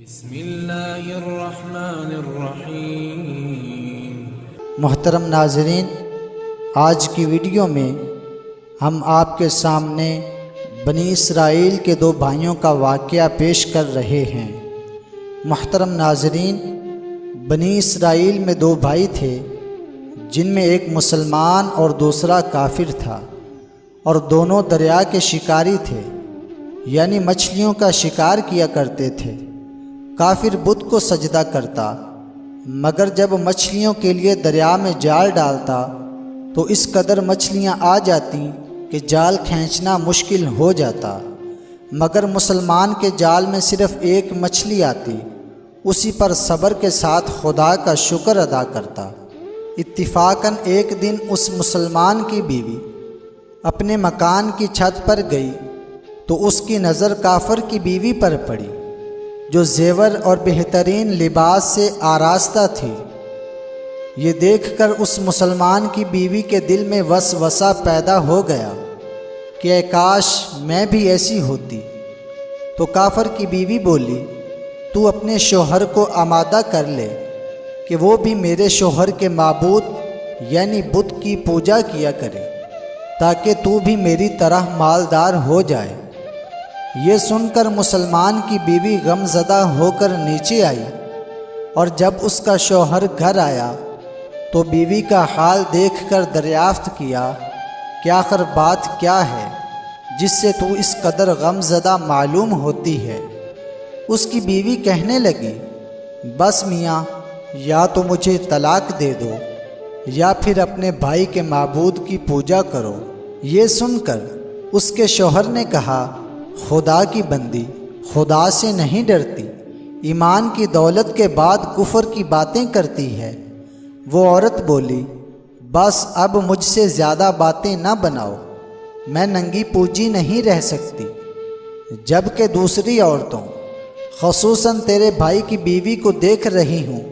بسم اللہ الرحمن الرحیم۔ محترم ناظرین، آج کی ویڈیو میں ہم آپ کے سامنے بنی اسرائیل کے دو بھائیوں کا واقعہ پیش کر رہے ہیں۔ محترم ناظرین، بنی اسرائیل میں دو بھائی تھے جن میں ایک مسلمان اور دوسرا کافر تھا، اور دونوں دریا کے شکاری تھے، یعنی مچھلیوں کا شکار کیا کرتے تھے۔ کافر بت کو سجدہ کرتا، مگر جب مچھلیوں کے لیے دریا میں جال ڈالتا تو اس قدر مچھلیاں آ جاتی کہ جال کھینچنا مشکل ہو جاتا، مگر مسلمان کے جال میں صرف ایک مچھلی آتی، اسی پر صبر کے ساتھ خدا کا شکر ادا کرتا۔ اتفاقاً ایک دن اس مسلمان کی بیوی اپنے مکان کی چھت پر گئی تو اس کی نظر کافر کی بیوی پر پڑی، جو زیور اور بہترین لباس سے آراستہ تھی۔ یہ دیکھ کر اس مسلمان کی بیوی کے دل میں وسوسہ پیدا ہو گیا کہ اے کاش میں بھی ایسی ہوتی۔ تو کافر کی بیوی بولی، تو اپنے شوہر کو آمادہ کر لے کہ وہ بھی میرے شوہر کے معبود یعنی بت کی پوجا کیا کرے، تاکہ تو بھی میری طرح مالدار ہو جائے۔ یہ سن کر مسلمان کی بیوی غم زدہ ہو کر نیچے آئی، اور جب اس کا شوہر گھر آیا تو بیوی کا حال دیکھ کر دریافت کیا کہ آخر بات کیا ہے جس سے تو اس قدر غم زدہ معلوم ہوتی ہے۔ اس کی بیوی کہنے لگی، بس میاں، یا تو مجھے طلاق دے دو یا پھر اپنے بھائی کے معبود کی پوجا کرو۔ یہ سن کر اس کے شوہر نے کہا، خدا کی بندی، خدا سے نہیں ڈرتی، ایمان کی دولت کے بعد کفر کی باتیں کرتی ہے۔ وہ عورت بولی، بس اب مجھ سے زیادہ باتیں نہ بناؤ، میں ننگی پوجی نہیں رہ سکتی۔ جبکہ دوسری عورتوں، خصوصاً تیرے بھائی کی بیوی کو دیکھ رہی ہوں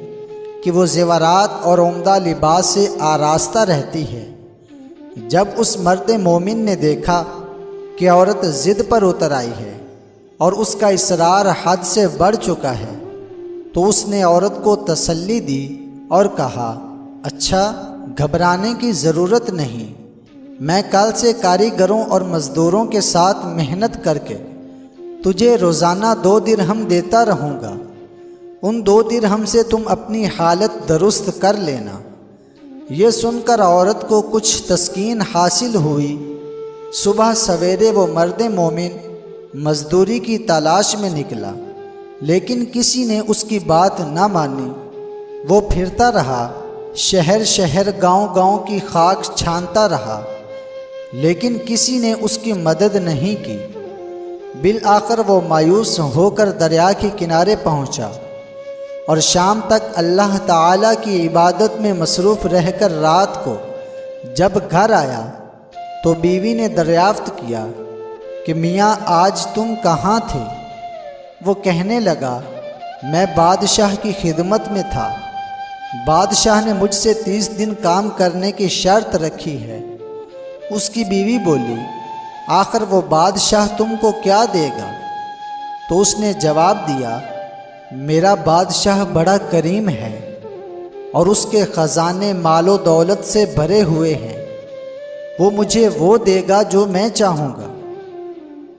کہ وہ زیورات اور عمدہ لباس سے آراستہ رہتی ہے۔ جب اس مرد مومن نے دیکھا کہ عورت ضد پر اتر آئی ہے اور اس کا اصرار حد سے بڑھ چکا ہے، تو اس نے عورت کو تسلی دی اور کہا، اچھا، گھبرانے کی ضرورت نہیں، میں کل سے کاریگروں اور مزدوروں کے ساتھ محنت کر کے تجھے روزانہ 2 درہم دیتا رہوں گا، ان 2 درہم سے تم اپنی حالت درست کر لینا۔ یہ سن کر عورت کو کچھ تسکین حاصل ہوئی۔ صبح سویرے وہ مرد مومن مزدوری کی تلاش میں نکلا، لیکن کسی نے اس کی بات نہ مانی۔ وہ پھرتا رہا، شہر شہر گاؤں گاؤں کی خاک چھانتا رہا، لیکن کسی نے اس کی مدد نہیں کی۔ بالآخر وہ مایوس ہو کر دریا کے کنارے پہنچا، اور شام تک اللہ تعالیٰ کی عبادت میں مصروف رہ کر رات کو جب گھر آیا تو بیوی نے دریافت کیا کہ میاں آج تم کہاں تھے؟ وہ کہنے لگا، میں بادشاہ کی خدمت میں تھا، بادشاہ نے مجھ سے 30 دن کام کرنے کی شرط رکھی ہے۔ اس کی بیوی بولی، آخر وہ بادشاہ تم کو کیا دے گا؟ تو اس نے جواب دیا، میرا بادشاہ بڑا کریم ہے اور اس کے خزانے مال و دولت سے بھرے ہوئے ہیں، وہ مجھے وہ دے گا جو میں چاہوں گا۔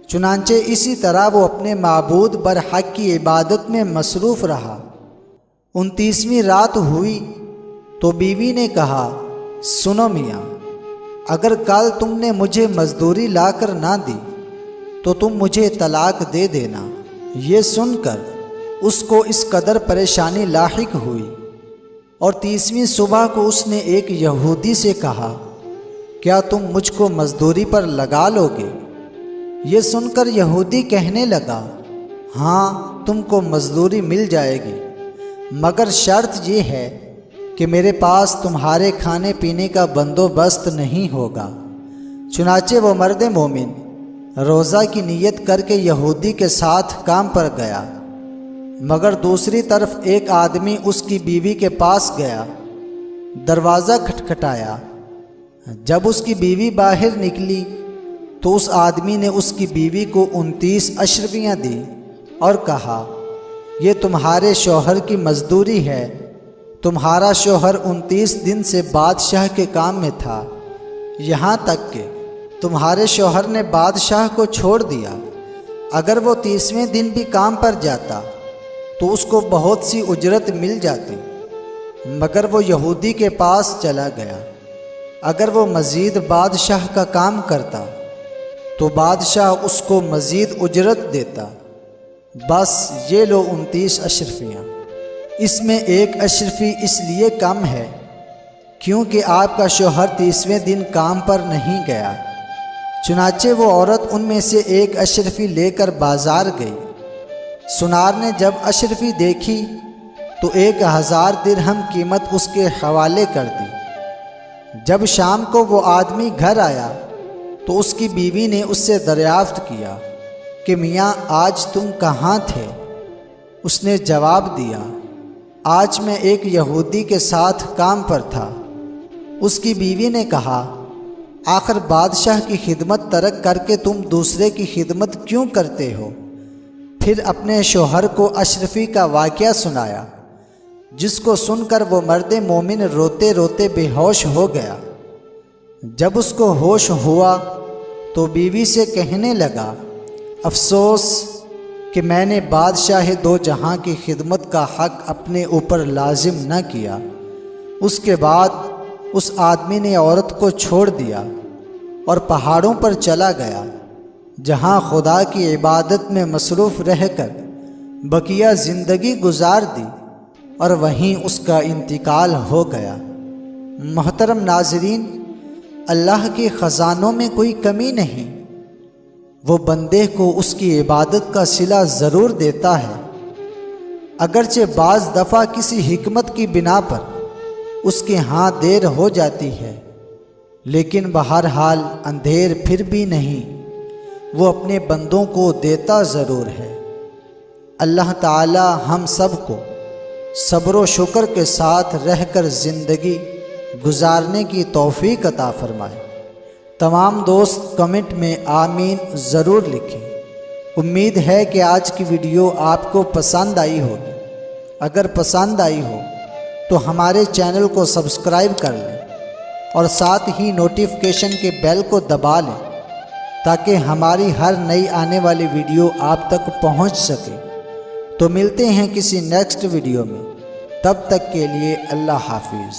چنانچہ اسی طرح وہ اپنے معبود برحق کی عبادت میں مصروف رہا۔ 29ویں رات ہوئی تو بیوی نے کہا، سنو میاں، اگر کل تم نے مجھے مزدوری لا کر نہ دی تو تم مجھے طلاق دے دینا۔ یہ سن کر اس کو اس قدر پریشانی لاحق ہوئی، اور 30ویں صبح کو اس نے ایک یہودی سے کہا، کیا تم مجھ کو مزدوری پر لگا لو گے؟ یہ سن کر یہودی کہنے لگا، ہاں، تم کو مزدوری مل جائے گی، مگر شرط یہ ہے کہ میرے پاس تمہارے کھانے پینے کا بندوبست نہیں ہوگا۔ چنانچہ وہ مرد مومن روزہ کی نیت کر کے یہودی کے ساتھ کام پر گیا، مگر دوسری طرف ایک آدمی اس کی بیوی کے پاس گیا، دروازہ کھٹکھٹایا۔ جب اس کی بیوی باہر نکلی تو اس آدمی نے اس کی بیوی کو 29 اشرفیاں دی اور کہا، یہ تمہارے شوہر کی مزدوری ہے۔ تمہارا شوہر 29 دن سے بادشاہ کے کام میں تھا، یہاں تک کہ تمہارے شوہر نے بادشاہ کو چھوڑ دیا۔ اگر وہ 30ویں دن بھی کام پر جاتا تو اس کو بہت سی اجرت مل جاتی، مگر وہ یہودی کے پاس چلا گیا۔ اگر وہ مزید بادشاہ کا کام کرتا تو بادشاہ اس کو مزید اجرت دیتا۔ بس یہ لو 29 اشرفیاں، اس میں 1 اشرفی اس لیے کم ہے کیونکہ آپ کا شوہر 30ویں دن کام پر نہیں گیا۔ چنانچہ وہ عورت ان میں سے 1 اشرفی لے کر بازار گئی۔ سنار نے جب اشرفی دیکھی تو 1000 درہم قیمت اس کے حوالے کر دی۔ جب شام کو وہ آدمی گھر آیا تو اس کی بیوی نے اس سے دریافت کیا کہ میاں آج تم کہاں تھے؟ اس نے جواب دیا، آج میں ایک یہودی کے ساتھ کام پر تھا۔ اس کی بیوی نے کہا، آخر بادشاہ کی خدمت ترک کر کے تم دوسرے کی خدمت کیوں کرتے ہو؟ پھر اپنے شوہر کو اشرفی کا واقعہ سنایا، جس کو سن کر وہ مرد مومن روتے روتے بے ہوش ہو گیا۔ جب اس کو ہوش ہوا تو بیوی سے کہنے لگا، افسوس کہ میں نے بادشاہ 2 جہاں کی خدمت کا حق اپنے اوپر لازم نہ کیا۔ اس کے بعد اس آدمی نے عورت کو چھوڑ دیا اور پہاڑوں پر چلا گیا، جہاں خدا کی عبادت میں مصروف رہ کر بقیہ زندگی گزار دی اور وہیں اس کا انتقال ہو گیا۔ محترم ناظرین، اللہ کے خزانوں میں کوئی کمی نہیں، وہ بندے کو اس کی عبادت کا صلہ ضرور دیتا ہے، اگرچہ بعض دفعہ کسی حکمت کی بنا پر اس کے ہاں دیر ہو جاتی ہے، لیکن بہرحال اندھیر پھر بھی نہیں، وہ اپنے بندوں کو دیتا ضرور ہے۔ اللہ تعالی ہم سب کو صبر و شکر کے ساتھ رہ کر زندگی گزارنے کی توفیق عطا فرمائے۔ تمام دوست کمنٹ میں آمین ضرور لکھیں۔ امید ہے کہ آج کی ویڈیو آپ کو پسند آئی ہوگی۔ اگر پسند آئی ہو تو ہمارے چینل کو سبسکرائب کر لیں اور ساتھ ہی نوٹیفیکیشن کے بیل کو دبا لیں تاکہ ہماری ہر نئی آنے والی ویڈیو آپ تک پہنچ سکے۔ تو ملتے ہیں کسی نیکسٹ ویڈیو میں، تب تک کے لیے اللہ حافظ۔